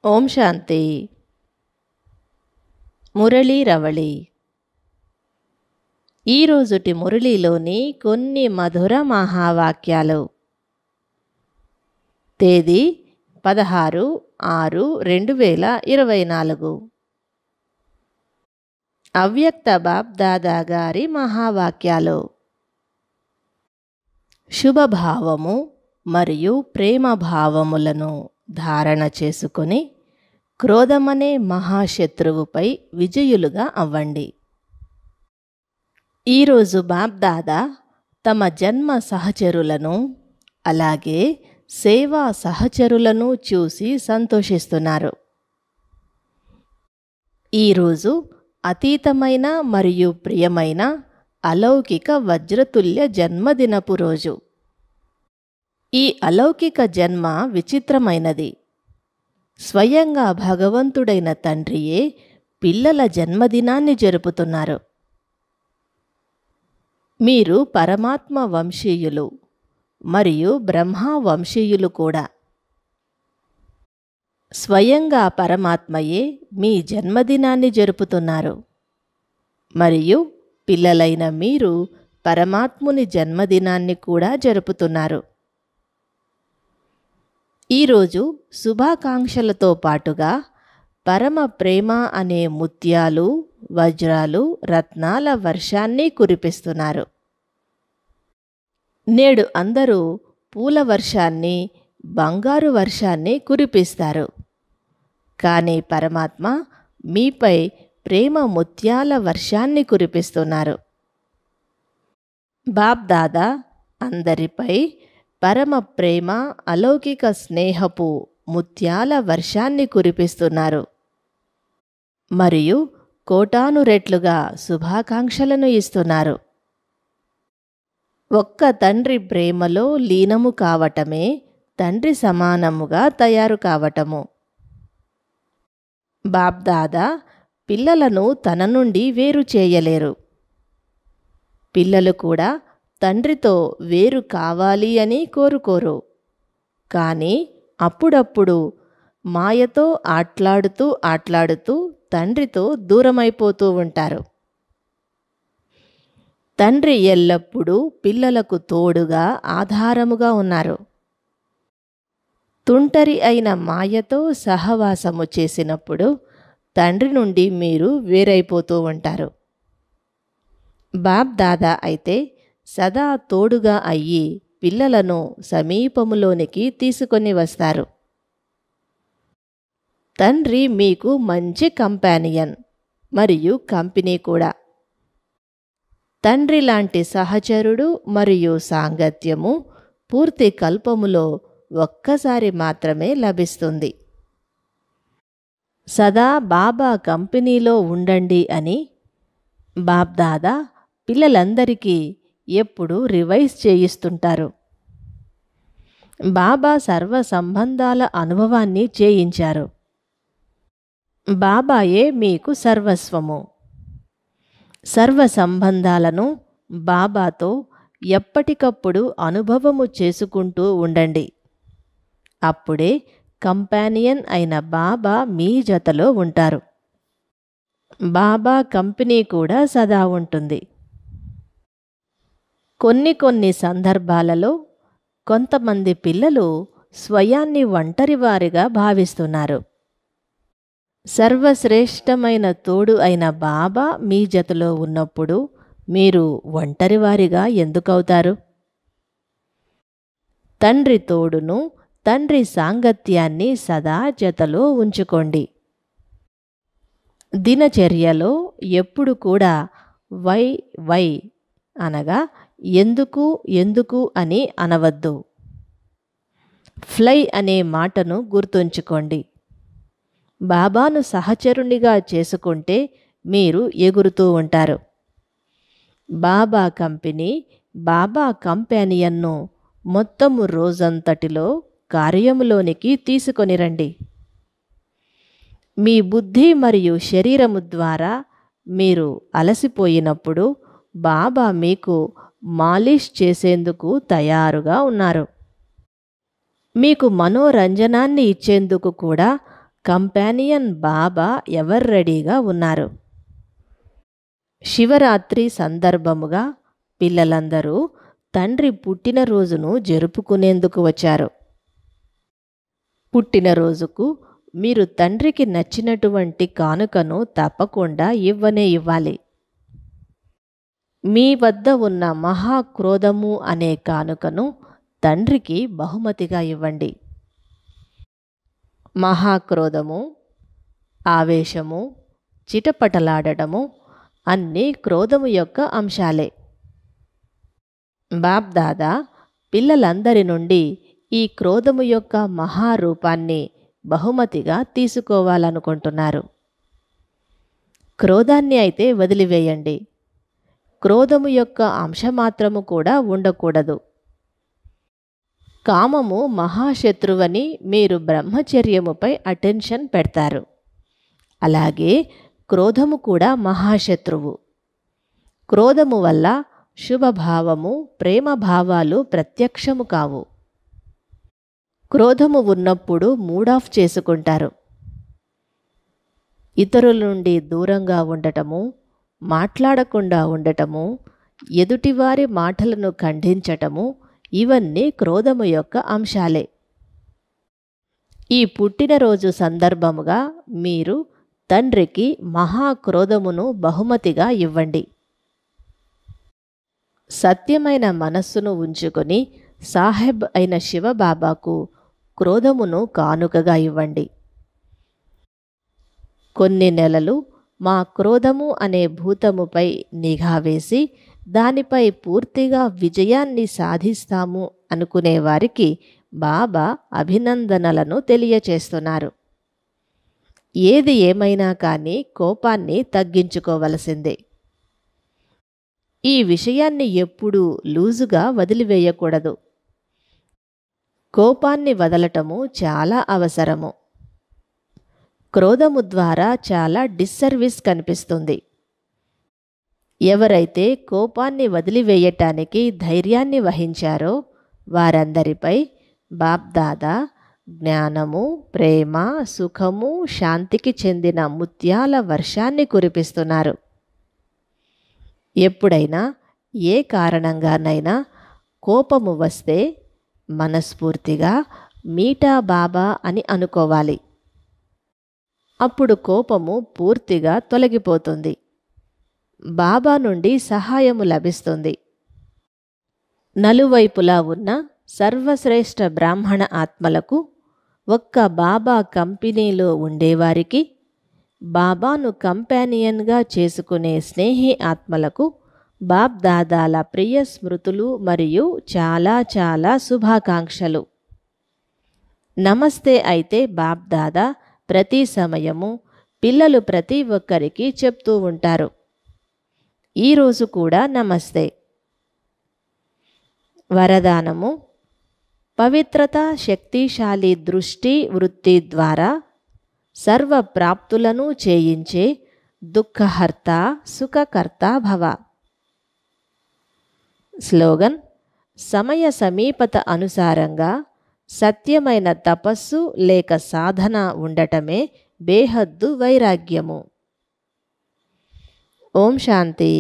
ఓం శాంతి. మురళీ రవళి. ఈరోజుటి మురళీలోని కొన్ని మధుర మహావాక్యాలు. తేదీ 16/6/2024. అవ్యక్త బాప్ దాదా గారి మహావాక్యాలు. శుభభావము మరియు ప్రేమభావములను ధారణ చేసుకొని క్రోధమనే మహాశత్రువుపై విజయులుగా అవ్వండి. ఈరోజు బాప్ దాదా తమ జన్మ సహచరులను అలాగే సేవా సహచరులను చూసి సంతోషిస్తున్నారు. ఈరోజు అతీతమైన మరియు ప్రియమైన అలౌకిక వజ్రతుల్య జన్మదినపు రోజు. ఈ అలౌకిక జన్మ విచిత్రమైనది. స్వయంగా భగవంతుడైన తండ్రియే పిల్లల జన్మదినాన్ని జరుపుతున్నారు. మీరు పరమాత్మ వంశీయులు మరియు బ్రహ్మ వంశీయులు కూడా. స్వయంగా పరమాత్మయే మీ జన్మదినాన్ని జరుపుతున్నారు మరియు పిల్లలైన మీరు పరమాత్ముని జన్మదినాన్ని కూడా జరుపుతున్నారు. ఈరోజు శుభాకాంక్షలతో పాటుగా పరమ ప్రేమ అనే ముత్యాలు, వజ్రాలు, రత్నాల వర్షాన్ని కురిపిస్తున్నారు. నేడు అందరూ పూల వర్షాన్ని, బంగారు వర్షాన్ని కురిపిస్తారు. కానీ పరమాత్మ మీపై ప్రేమ ముత్యాల వర్షాన్ని కురిపిస్తున్నారు. బాప్ దాదా అందరిపై పరమ ప్రేమ అలౌకిక స్నేహపు ముత్యాల వర్షాన్ని కురిపిస్తున్నారు మరియు కోటాను రెట్లుగా శుభాకాంక్షలను ఇస్తున్నారు. ఒక్క తండ్రి ప్రేమలో లీనము కావటమే తండ్రి సమానముగా తయారు కావటము. బాప్ దాదా పిల్లలను తన నుండి వేరు చేయలేరు. పిల్లలు కూడా తండ్రితో వేరు కావాలి అని కోరుకోరు. కానీ అప్పుడప్పుడు మాయతో ఆట్లాడుతూ తండ్రితో దూరమైపోతూ ఉంటారు. తండ్రి ఎల్లప్పుడూ పిల్లలకు తోడుగా ఆధారముగా ఉన్నారు. తుంటరి అయిన మాయతో సహవాసము చేసినప్పుడు తండ్రి నుండి మీరు వేరైపోతూ ఉంటారు. బాప్ దాదా అయితే సదా తోడుగా అయ్యి పిల్లలను సమీపములోనికి తీసుకొని వస్తారు. తండ్రి మీకు మంచి కంపానియన్ మరియు కంపెనీ కూడా. తండ్రి లాంటి సహచరుడు మరియు సాంగత్యము పూర్తి కల్పములో ఒక్కసారి మాత్రమే లభిస్తుంది. సదా బాబా కంపెనీలో ఉండండి అని బాప్ దాదా పిల్లలందరికీ ఎప్పుడు రివైజ్ చేయిస్తుంటారు. బాబా సర్వ సంబంధాల అనుభవాన్ని చేయించారు. బాబాయే మీకు సర్వస్వము. సర్వ సంబంధాలను బాబాతో ఎప్పటికప్పుడు అనుభవము చేసుకుంటూ ఉండండి. అప్పుడే కంపానియన్ అయిన బాబా మీ జతలో ఉంటారు. బాబా కంపెనీ కూడా సదా ఉంటుంది. కొన్ని సందర్భాలలో కొంతమంది పిల్లలు స్వయాన్ని ఒంటరివారిగా భావిస్తున్నారు. సర్వశ్రేష్టమైన తోడు అయిన బాబా మీ జతలో ఉన్నప్పుడు మీరు ఒంటరివారిగా ఎందుకవుతారు? తండ్రి తోడును, తండ్రి సాంగత్యాన్ని సదా జతలో ఉంచుకోండి. దినచర్యలో ఎప్పుడు కూడా వై అనగా ఎందుకు అని అనవద్దు. ఫ్లై అనే మాటను గుర్తుంచుకోండి. బాబాను సహచరునిగా చేసుకుంటే మీరు ఎగురుతూ ఉంటారు. బాబా కంపెనీ, బాబా కంపానియన్ను మొత్తము రోజంతటిలో కార్యములోనికి తీసుకొని రండి. మీ బుద్ధి మరియు శరీరము ద్వారా మీరు అలసిపోయినప్పుడు బాబా మీకు మాలిష్ చేసేందుకు తయారుగా ఉన్నారు. మీకు మనోరంజనాన్ని ఇచ్చేందుకు కూడా కంపానియన్ బాబా ఎవరు రెడీగా ఉన్నారు? శివరాత్రి సందర్భముగా పిల్లలందరూ తండ్రి పుట్టినరోజును జరుపుకునేందుకు వచ్చారు. పుట్టినరోజుకు మీరు తండ్రికి నచ్చినటువంటి కానుకను తప్పకుండా ఇవ్వాలి. మీ వద్ద ఉన్న మహాక్రోధము అనే కానుకను తండ్రికి బహుమతిగా ఇవ్వండి. మహాక్రోధము, ఆవేశము, చిటపటలాడటము అన్నీ క్రోధము యొక్క అంశాలే. బాప్దాదా పిల్లలందరి నుండి ఈ క్రోధము యొక్క మహారూపాన్ని బహుమతిగా తీసుకోవాలనుకుంటున్నారు. క్రోధాన్ని అయితే వదిలివేయండి. క్రోధము యొక్క అంశమాత్రము కూడా ఉండకూడదు. కామము మహాశత్రువని మీరు బ్రహ్మచర్యముపై అటెన్షన్ పెడతారు. అలాగే క్రోధము కూడా మహాశత్రువు. క్రోధము వల్ల శుభభావము, ప్రేమభావాలు ప్రత్యక్షము కావు. క్రోధము ఉన్నప్పుడు మూడ్ ఆఫ్ చేసుకుంటారు. ఇతరుల నుండి దూరంగా ఉండటము, మాట్లాడకుండా ఉండటము, ఎదుటివారి మాటలను ఖండించటము ఇవన్నీ క్రోధము యొక్క అంశాలే. ఈ పుట్టినరోజు సందర్భముగా మీరు తండ్రికి మహాక్రోధమును బహుమతిగా ఇవ్వండి. సత్యమైన మనస్సును ఉంచుకొని సాహెబ్ అయిన శివబాబాకు క్రోధమును కానుకగా ఇవ్వండి. కొన్ని నెలలు మా క్రోధము అనే భూతముపై నిఘా వేసి దానిపై పూర్తిగా విజయాన్ని సాధిస్తాము అనుకునేవారికి బాబా అభినందనలను తెలియచేస్తున్నారు. ఏది ఏమైనా కానీ కోపాన్ని తగ్గించుకోవలసిందే. ఈ విషయాన్ని ఎప్పుడూ లూజుగా వదిలివేయకూడదు. కోపాన్ని వదలటము చాలా అవసరము. క్రోధము ద్వారా చాలా డిస్సర్వీస్ కనిపిస్తుంది. ఎవరైతే కోపాన్ని వదిలివేయటానికి ధైర్యాన్ని వహించారో వారందరిపై బాప్దాదా జ్ఞానము, ప్రేమ, సుఖము, శాంతికి చెందిన ముత్యాల వర్షాన్ని కురిపిస్తున్నారు. ఎప్పుడైనా ఏ కారణంగానైనా కోపము వస్తే మనస్ఫూర్తిగా మీఠా బాబా అని అనుకోవాలి. అప్పుడు కోపము పూర్తిగా తొలగిపోతుంది. బాబా నుండి సహాయము లభిస్తుంది. నలువైపులా ఉన్న సర్వశ్రేష్ఠ బ్రాహ్మణ ఆత్మలకు, ఒక్క బాబా కంపెనీలో ఉండేవారికి, బాబాను కంపానియన్గా చేసుకునే స్నేహి ఆత్మలకు బాప్దాదాల ప్రియ స్మృతులు మరియు చాలా చాలా శుభాకాంక్షలు. నమస్తే అయితే బాప్దాదా ప్రతి సమయము పిల్లలు ప్రతి ఒక్కరికి చెప్తూ ఉంటారు. ఈరోజు కూడా నమస్తే. వరదానము: పవిత్రత, శక్తిశాలి దృష్టి వృత్తి ద్వారా సర్వ ప్రాప్తులను చేయించే దుఃఖహర్త సుఖకర్త భవ. స్లోగన్: సమయ సమీపత అనుసారంగా సత్యమైన తపస్సు లేక సాధన ఉండటమే బేహద్దు వైరాగ్యము. ఓం శాంతి.